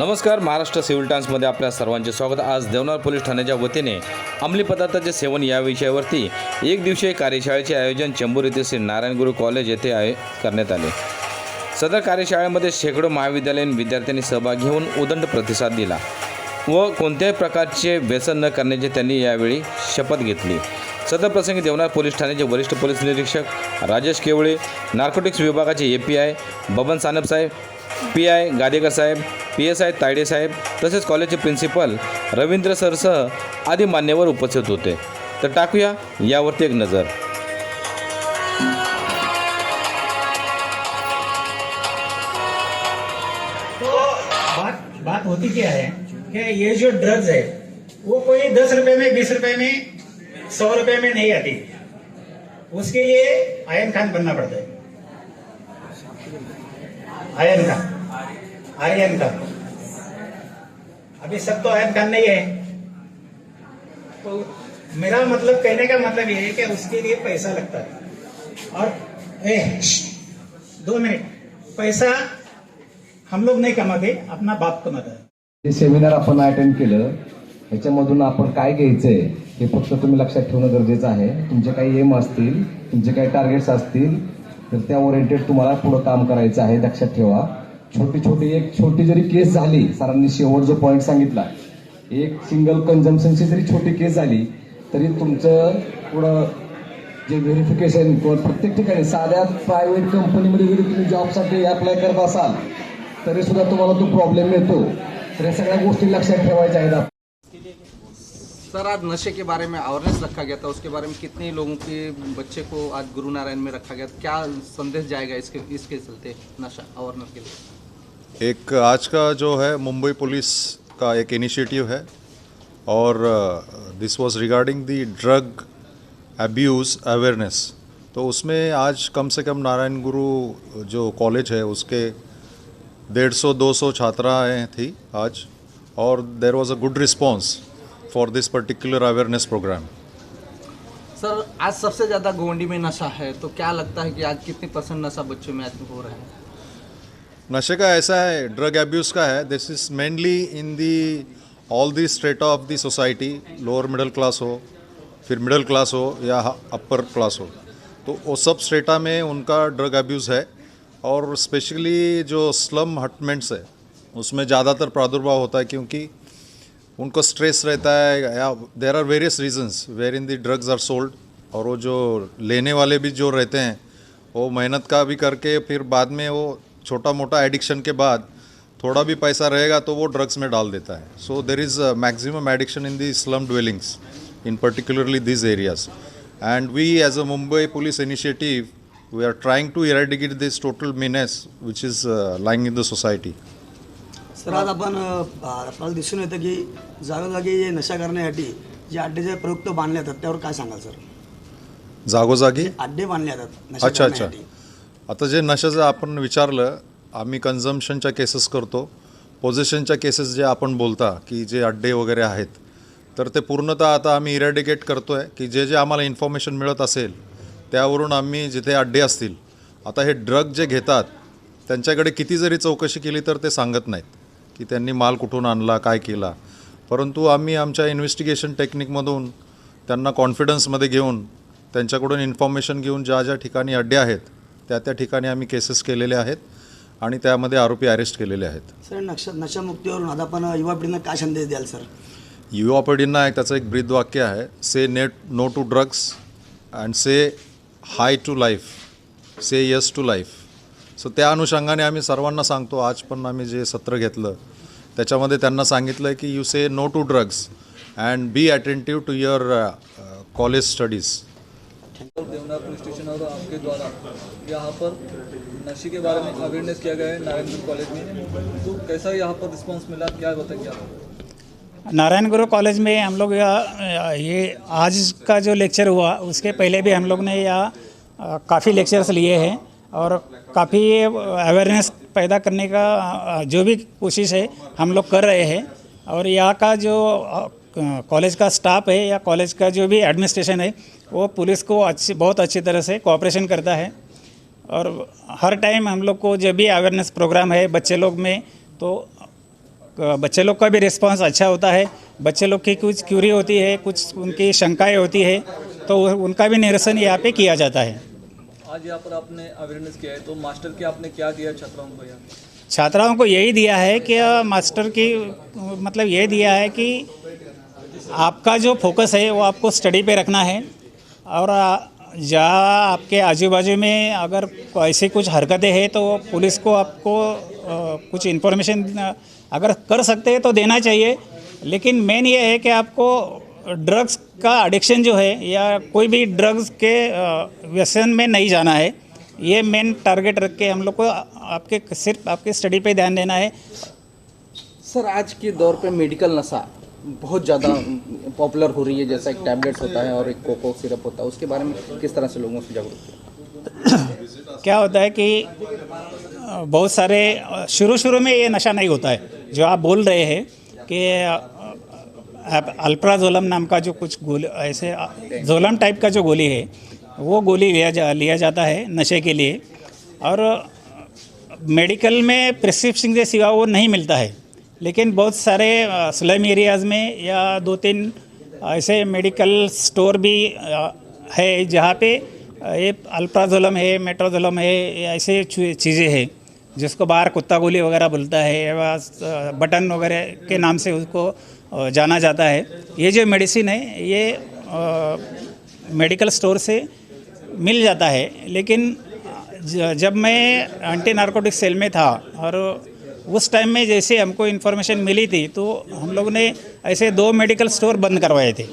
नमस्कार. महाराष्ट्र सिव्हिल टाइम्समध्ये आपल्या सर्वांचे स्वागत. आज देवनार पोलीस ठाण्याच्या वतीने अंमली पदार्थाचे सेवन या विषयावरती एक दिवसीय कार्यशाळेचे आयोजन चेंबूर येथे श्री नारायण गुरु कॉलेज येथे करण्यात आले. सदर कार्यशाळेमध्ये शेकडो महाविद्यालयीन विद्यार्थ्यांनी सहभाग घेऊन उदंड प्रतिसाद दिला व कोणत्याही प्रकारचे व्यसन न करण्याची त्यांनी यावेळी शपथ घेतली. सदर प्रसंगी देवनार पोलीस ठाण्याचे वरिष्ठ पोलीस निरीक्षक राजेश केवळे, नार्कोटिक्स विभागाचे API बबन सानप साहेब, PI गादेकर साहेब, PSI तायडे साहेब तसेच कॉलेजचे प्रिन्सिपल रवींद्र सरसह आदी मान्यवर उपस्थित होते. तर टाकूया यावरती एक नजर. तो बात होती क्या है कि ये जो ड्रग्स है वो कोई 10 रुपए में, 20 रुपए में, 100 रुपए में नहीं आती. उसके लिए आयन खान बनना पड़ता है. आर्यन खान. अभी सब तो आयन खान नहीं है. तो मेरा मतलब, कहने का मतलब ये है कि उसके लिए पैसा लगता है. और 2 मिनट, पैसा हम लोग नहीं कमाते, अपना बाप कमाता है. हे सेमिनार आपण अटेंड केलं, ह्याच्यामधून आपण काय घ्यायचंय हे फक्त तुम्ही लक्षात ठेवणं गरजेचं आहे. तुमचे काही एम असतील, तुमचे काही टार्गेट्स असतील तर त्या ओरिएंटेड तुम्हाला पुढे काम करायचं आहे. लक्षात ठेवा. एक छोटी जरी केस झाली, सरांनी शेवट जो पॉईंट सांगितला, एक सिंगल कन्झम्पशनची जरी छोटी केस झाली तरी तुमचं पुढं जे व्हेरिफिकेशन किंवा प्रत्येक ठिकाणी साध्या प्रायव्हेट कंपनीमध्ये जरी तुम्ही जॉबसाठी अप्लाय करत असाल तरी सुद्धा तुम्हाला तो प्रॉब्लेम येतो. तर या सगळ्या गोष्टी लक्षात ठेवायच्या आहेत. सर, आज नशे के बारे में अवेयरनेस रखा गया था, उसके बारे में कितने लोगों के बच्चे को आज गुरु नारायण में रखा गया, क्या संदेश जाएगा इसके चलते नशा अवेयरनेस के लिए? एक आज का जो है मुंबई पुलिस का एक इनिशिएटिव है और this was regarding the drug abuse awareness. तो उसमें आज कम से कम नारायण गुरु जो कॉलेज है उसके 150-200 छात्राएँ थी आज, और there was a good response for this particular awareness programme. Sir, आज सबसे ज़्यादा गोवंडी में नशा है, तो क्या लगता है कि आज कितनी % नशा बच्चों में आज हो रहा है? नशे का ऐसा है, ड्रग अब्यूज़ का है, this is mainly in the all the strata of the society. Lower middle class हो, फिर मिडिल क्लास हो या अपर क्लास हो, तो वो सब स्ट्रेटा में उनका ड्रग अब्यूज़ है. और स्पेशली जो स्लम हटमेंट्स है उसमें ज़्यादातर प्रादुर्भाव होता है, क्योंकि उनको स्ट्रेस रहता है या there are various reasons where in the drugs are sold. और वो जो लेने वाले भी जो रहते हैं वो मेहनत का भी करके फिर बाद में वो छोटा मोटा एडिक्शन के बाद थोड़ा भी पैसा रहेगा तो वो ड्रग्स में डाल देता है. So there is maximum addiction in the slum dwellings in particularly these areas, and we as a Mumbai police initiative, we are trying to eradicate this total menace which is lying in the society. Sir, आज आपण आपल्याला दिसून येतं की जागोजागी नशा करण्यासाठी जे अड्डे प्रयुक्त बांधले जातात त्यावर काय सांगाल सर? जागोजागी अड्डे बांधले जातात नशा अच्छा. करण्यासाठी. आता जे नशाचं आपण विचारलं, आम्ही कन्झम्पशनच्या केसेस करतो. पोझेशनच्या केसेस जे आपण बोलता की जे अड्डे वगैरे आहेत, तर ते पूर्णतः आता आम्ही इरॅडिकेट करतो आहे की जे जे आम्हाला इन्फॉर्मेशन मिळत असेल त्यावरून आम्ही जिथे अड्डे असतील, आता हे ड्रग जे घेतात त्यांच्याकडे किती जरी चौकशी केली तर ते सांगत नाहीत की त्यांनी माल कुठून आणला, काय केला. परंतु आम्ही आमच्या इन्व्हेस्टिगेशन टेक्निकमधून त्यांना कॉन्फिडन्समध्ये घेऊन त्यांच्याकडून इन्फॉर्मेशन घेऊन ज्या ज्या ठिकाणी अड्डे आहेत त्या ठिकाणी आम्ही केसेस केलेले आहेत आणि त्यामध्ये आरोपी अरेस्ट केलेले आहेत. सर, नशामुक्तीवरून आता आपण युवा पिढींना काय संदेश द्याल सर? युवा पिढींना त्याचं एक ब्रीद वाक्य आहे, से no to drugs and say hi to life, say yes to life. So त्या अनुषंगाने आम्ही सर्वांना सांगतो. आज पण आम्ही जे सत्र घेतलं त्याच्यामध्ये त्यांना सांगितलं आहे की you say no to drugs and be attentive to your college studies. Deonar police station और आपके द्वारा यहाँ पर नशे के बारे में अवेयरनेस किया गया है नारायण कॉलेज में, तो कैसा यहाँ पर रिस्पांस मिला, क्या बताइए आप? नारायण गुरु कॉलेज में हम लोग ये आज का जो लेक्चर हुआ उसके पहले भी हम लोग ने यहाँ काफ़ी लेक्चर्स लिए हैं और काफ़ी अवेयरनेस पैदा करने का जो भी कोशिश है हम लोग कर रहे हैं. और यहाँ का जो कॉलेज का स्टाफ है या कॉलेज का जो भी एडमिनिस्ट्रेशन है वो पुलिस को बहुत अच्छी तरह से कोऑपरेशन करता है. और हर टाइम हम लोग को जब भी अवेयरनेस प्रोग्राम है बच्चे लोग में, तो बच्चे लोग का भी रिस्पांस अच्छा होता है। बच्चे लोग की कुछ क्यूरी होती है, कुछ उनकी शंकाएं होती है, तो उनका भी निरसन यहाँ पे किया जाता है। आज यहाँ पर आपने अवेयरनेस किया है, तो मास्टर के आपने क्या दिया छात्राओं को यहाँ? छात्राओं को यही दिया है कि मास्टर की मतलब ये दिया है कि आपका जो फोकस है वो आपको स्टडी पे रखना है, और जहाँ आपके आजू बाजू में अगर ऐसी कुछ हरकतें हैं तो पुलिस को आपको कुछ इन्फॉर्मेशन अगर कर सकते हैं तो देना चाहिए। लेकिन मेन ये है कि आपको ड्रग्स का एडिक्शन जो है या कोई भी ड्रग्स के व्यसन में नहीं जाना है। ये मेन टारगेट रख के हम लोग को सिर्फ आपके स्टडी पे ध्यान देना है। सर आज के दौर पे मेडिकल नशा बहुत ज़्यादा पॉपुलर हो रही है, जैसा एक टैबलेट होता है और एक कोको सिरप होता है, उसके बारे में किस तरह से लोगों से जागरूक क्या होता है कि बहुत सारे शुरू में ये नशा नहीं होता है जो आप बोल रहे हैं कि अल्प्राजोलम नाम का जो कुछ गोली, ऐसे जोलम टाइप का जो गोली है, वो गोली लिया जाता है नशे के लिए, और मेडिकल में प्रिस्क्रिप्शन के सिवा वो नहीं मिलता है। लेकिन बहुत सारे स्लम एरियाज़ में या 2-3 ऐसे मेडिकल स्टोर भी है जहाँ पे ये अल्प्राजोलम है, मेट्रोजोलम है, ऐसे चीज़ें हैं जिसको बाहर कुत्ता गोली वगैरह बोलता है या बटन वगैरह के नाम से उसको जाना जाता है। ये जो मेडिसिन है ये मेडिकल स्टोर से मिल जाता है। लेकिन जब मैं एंटी नारकोटिक सेल में था और उस टाइम में जैसे हमको इन्फॉर्मेशन मिली थी तो हम लोग ने ऐसे 2 मेडिकल स्टोर बंद करवाए थे।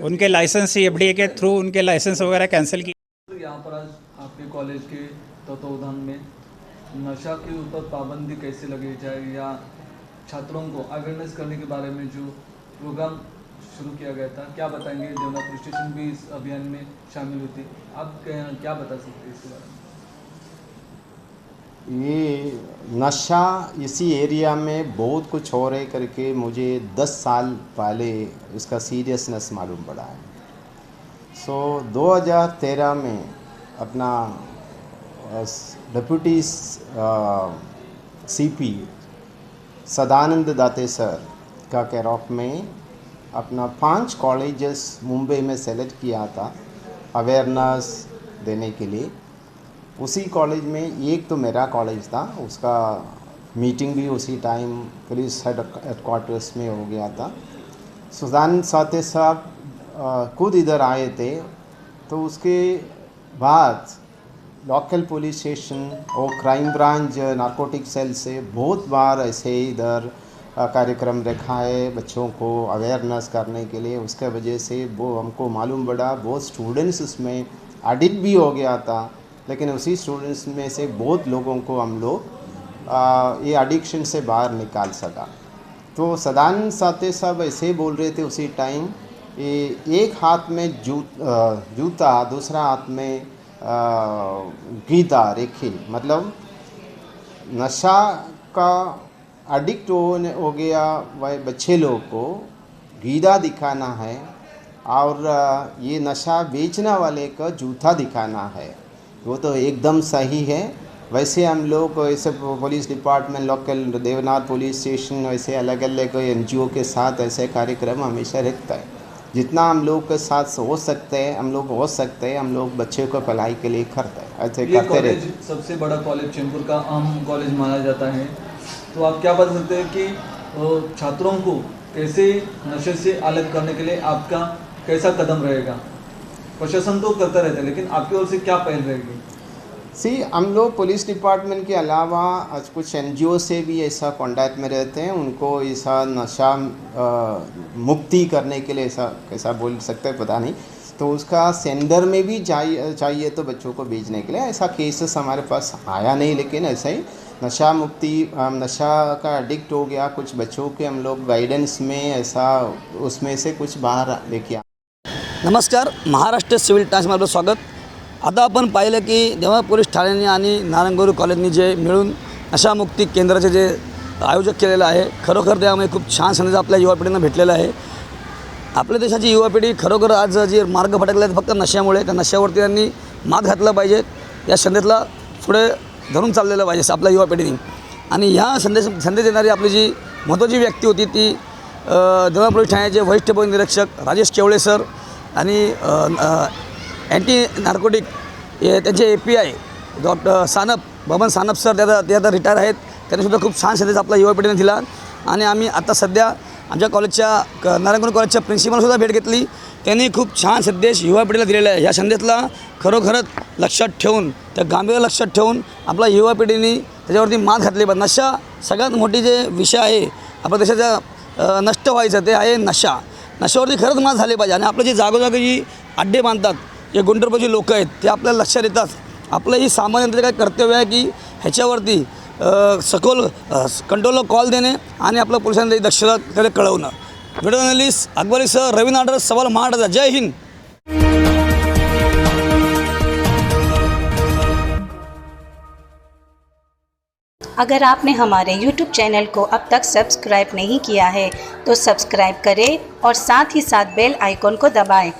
उनके लाइसेंस FDA के थ्रू उनके लाइसेंस वगैरह कैंसिल किए। यहाँ पर आज आपके कॉलेज के तत्वावधान में नशा के ऊपर पाबंदी कैसे लगी जाए या छात्रों को अवेयरनेस करने के बारे में जो प्रोग्राम शुरू किया गया था, क्या बताएंगे? देवनाथ पुलिस स्टेशन भी इस अभियान में शामिल होती, आप क्या बता सकते हैं इसके बारे में? ये नशा इसी एरिया में बहुत कुछ हो रहे करके मुझे 10 साल पहले इसका सीरियसनेस मालूम पड़ा है। 2013 में अपना डिप्यूटी CP सदानंद दाते सर का केयर ऑफ में अपना 5 कॉलेजेस मुंबई में सेलेक्ट किया था अवेयरनेस देने के लिए। उसी कॉलेज में एक तो मेरा कॉलेज था, उसका मीटिंग भी उसी टाइम पुलिस हेडक्वार्टर्स में हो गया था। सदानंद दाते साहब खुद इधर आए थे, तो उसके बाद लोकल पुलिस स्टेशन और क्राइम ब्रांच नारकोटिक सेल से बहुत बार ऐसे इधर कार्यक्रम रखा है बच्चों को अवेयरनेस करने के लिए। उसके वजह से वो हमको मालूम पड़ा बहुत स्टूडेंट्स उसमें एडिक्ट भी हो गया था, लेकिन उसी स्टूडेंट्स में से बहुत लोगों को हम लोग ये एडिक्शन से बाहर निकाल सका। तो सदानंद दाते साहब ऐसे बोल रहे थे उसी टाइम, एक हाथ में जूता दूसरा हाथ में गीता रेखी, मतलब नशा का एडिक्ट हो गया वह बच्चे लोग को गीता दिखाना है और ये नशा बेचने वाले का जूता दिखाना है। वो तो एकदम सही है। वैसे हम लोग ऐसे police department local Devnath police station वैसे अलग अलग NGO के साथ ऐसे कार्यक्रम हमेशा रखता है। जितना हम लोग के साथ हो सकते हैं हम लोग बच्चे को पढ़ाई के लिए करते हैं, ऐसे करते रहते। सबसे बड़ा कॉलेज चैम्बूर का अहम कॉलेज माना जाता है, तो आप क्या बता सकते हैं कि छात्रों को कैसे नशे से अलग करने के लिए आपका कैसा कदम रहेगा? प्रशासन तो करता रहता है, लेकिन आपकी ओर से क्या पहल रहेगी? हम लोग पुलिस डिपार्टमेंट के अलावा आज कुछ NGO से भी ऐसा कांटेक्ट में रहते हैं। उनको ऐसा नशा मुक्ति करने के लिए ऐसा कैसा बोल सकते हैं पता नहीं, तो उसका सेंटर में भी चाहिए तो बच्चों को भेजने के लिए। ऐसा केसेस हमारे पास आया नहीं, लेकिन ऐसा ही नशा मुक्ति नशा का एडिक्ट हो गया कुछ बच्चों के हम लोग गाइडेंस में ऐसा उसमें से कुछ बाहर लेके। नमस्कार, महाराष्ट्र सिव्हिल टाइम्समध्ये स्वागत। आता आपण पाहिलं की देवनाथ पोलीस ठाण्याने आणि नारायणगुरू कॉलेजनी जे मिळून नशामुक्ती केंद्राचे जे आयोजक केलेलं आहे, खरोखर त्यामुळे खूप छान संदेश आपल्या युवा पिढींना भेटलेला आहे। आपल्या देशाची युवा पिढी खरोखर आज जे मार्ग भटकले आहेत फक्त नशामुळे, त्या नशावरती त्यांनी मात घातला पाहिजे, या संदेशाला पुढे धरून चाललेलं पाहिजे आपल्या युवा पिढीने। आणि ह्या संदेश देणारी आपली जी महत्त्वाची व्यक्ती होती ती देवळा पोलीस ठाण्याचे वरिष्ठ पोलीस निरीक्षक राजेश केवळे सर आणि अँटी नार्कोटिक त्यांचे API doctor Baban Sanap sir ते आता रिटायर आहेत. त्यांनीसुद्धा खूप छान संदेश आपला युवा पिढीने दिला. आणि आम्ही आता सध्या आमच्या कॉलेजच्या नारायणगुरू कॉलेजच्या प्रिन्सिपलसुद्धा भेट घेतली. त्यांनी खूप छान संदेश युवा पिढीला दिलेला आहे. ह्या संदेशाला खरोखरच लक्षात ठेवून त्या गांभीर्य लक्षात ठेवून आपला युवा पिढीने त्याच्यावरती मात घातली पाहिजे. नशा सगळ्यात मोठी जे विषय आहे आपल्या देशाचा नष्ट व्हायचं ते आहे नशा. नशावरती खरंच मात झाली पाहिजे. आणि आपलं जे जागोजागी जी अड्डे बांधतात जे गुंडरबाजी लोक आहेत ते आपल्याला लक्षात येतात. आपलं ही सामान्य काय कर्तव्य आहे की ह्याच्यावरती सखोल कंट्रोलला कॉल देणे आणि आपल्या पोलिसांना दक्षता कळवणं. व्हिडिओ जर्नलिस्ट अकबरी सर, रवी नाडर, सवाल महाराष्ट्र. जय हिंद. अगर आपने हमारे YouTube चैनल को अब तक सब्सक्राइब नहीं किया है तो सब्सक्राइब करें और साथ ही साथ बेल आइकॉन को दबाएं।